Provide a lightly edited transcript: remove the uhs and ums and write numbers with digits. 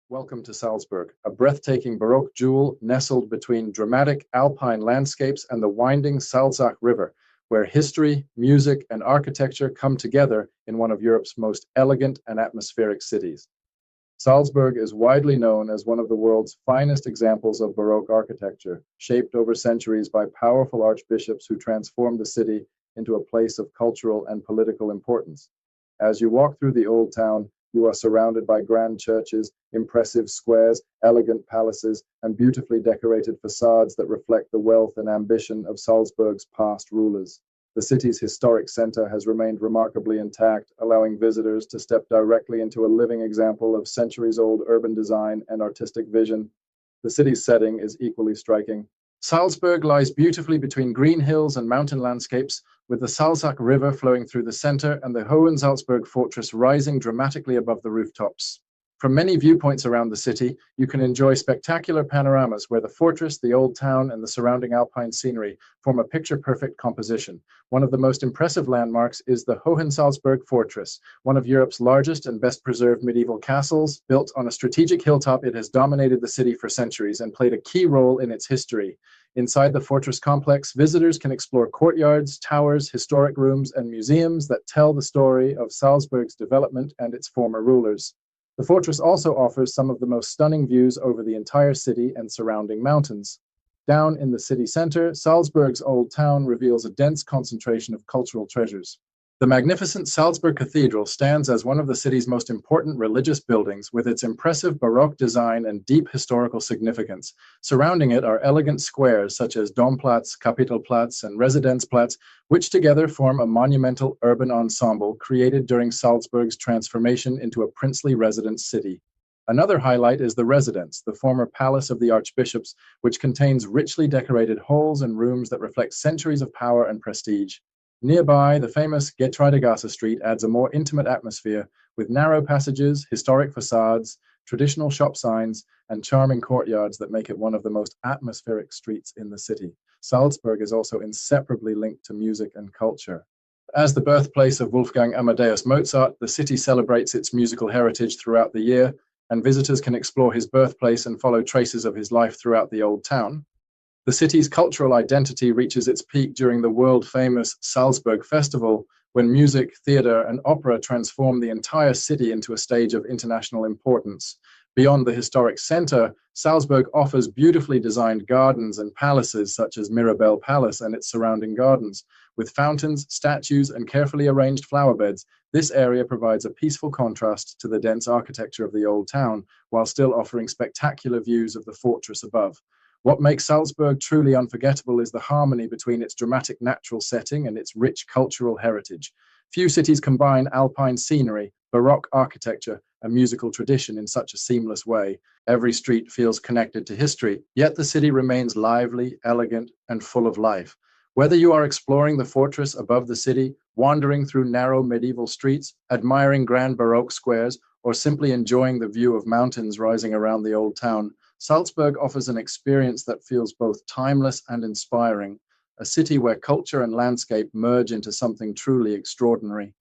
Welcome to Salzburg, a breathtaking Baroque jewel nestled between dramatic alpine landscapes and the winding Salzach River, where history, music, and architecture come together in one of Europe's most elegant and atmospheric cities. Salzburg is widely known as one of the world's finest examples of Baroque architecture, shaped over centuries by powerful archbishops who transformed the city into a place of cultural and political importance. As you walk through the old town, you are surrounded by grand churches, impressive squares, elegant palaces, and beautifully decorated facades that reflect the wealth and ambition of Salzburg's past rulers. The city's historic center has remained remarkably intact, allowing visitors to step directly into a living example of centuries-old urban design and artistic vision. The city's setting is equally striking. Salzburg lies beautifully between green hills and mountain landscapes, with the Salzach River flowing through the center and the Hohensalzburg fortress rising dramatically above the rooftops. From many viewpoints around the city, you can enjoy spectacular panoramas where the fortress, the old town, and the surrounding alpine scenery form a picture-perfect composition. One of the most impressive landmarks is the Hohensalzburg Fortress, one of Europe's largest and best-preserved medieval castles. Built on a strategic hilltop, it has dominated the city for centuries and played a key role in its history. Inside the fortress complex, visitors can explore courtyards, towers, historic rooms, and museums that tell the story of Salzburg's development and its former rulers. The fortress also offers some of the most stunning views over the entire city and surrounding mountains. Down in the city center, Salzburg's old town reveals a dense concentration of cultural treasures. The magnificent Salzburg Cathedral stands as one of the city's most important religious buildings, with its impressive Baroque design and deep historical significance. Surrounding it are elegant squares such as Domplatz, Kapitelplatz, and Residenzplatz, which together form a monumental urban ensemble created during Salzburg's transformation into a princely residence city. Another highlight is the Residence, the former palace of the archbishops, which contains richly decorated halls and rooms that reflect centuries of power and prestige. Nearby, the famous Getreidegasse Street adds a more intimate atmosphere, with narrow passages, historic facades, traditional shop signs, and charming courtyards that make it one of the most atmospheric streets in the city. Salzburg is also inseparably linked to music and culture. As the birthplace of Wolfgang Amadeus Mozart, the city celebrates its musical heritage throughout the year, and visitors can explore his birthplace and follow traces of his life throughout the Old Town. The city's cultural identity reaches its peak during the world-famous Salzburg Festival, when music, theater, and opera transform the entire city into a stage of international importance. Beyond the historic center, Salzburg offers beautifully designed gardens and palaces such as Mirabell Palace and its surrounding gardens. With fountains, statues, and carefully arranged flower beds, this area provides a peaceful contrast to the dense architecture of the old town, while still offering spectacular views of the fortress above. What makes Salzburg truly unforgettable is the harmony between its dramatic natural setting and its rich cultural heritage. Few cities combine alpine scenery, Baroque architecture, and musical tradition in such a seamless way. Every street feels connected to history, yet the city remains lively, elegant, and full of life. Whether you are exploring the fortress above the city, wandering through narrow medieval streets, admiring grand Baroque squares, or simply enjoying the view of mountains rising around the old town, Salzburg offers an experience that feels both timeless and inspiring, a city where culture and landscape merge into something truly extraordinary.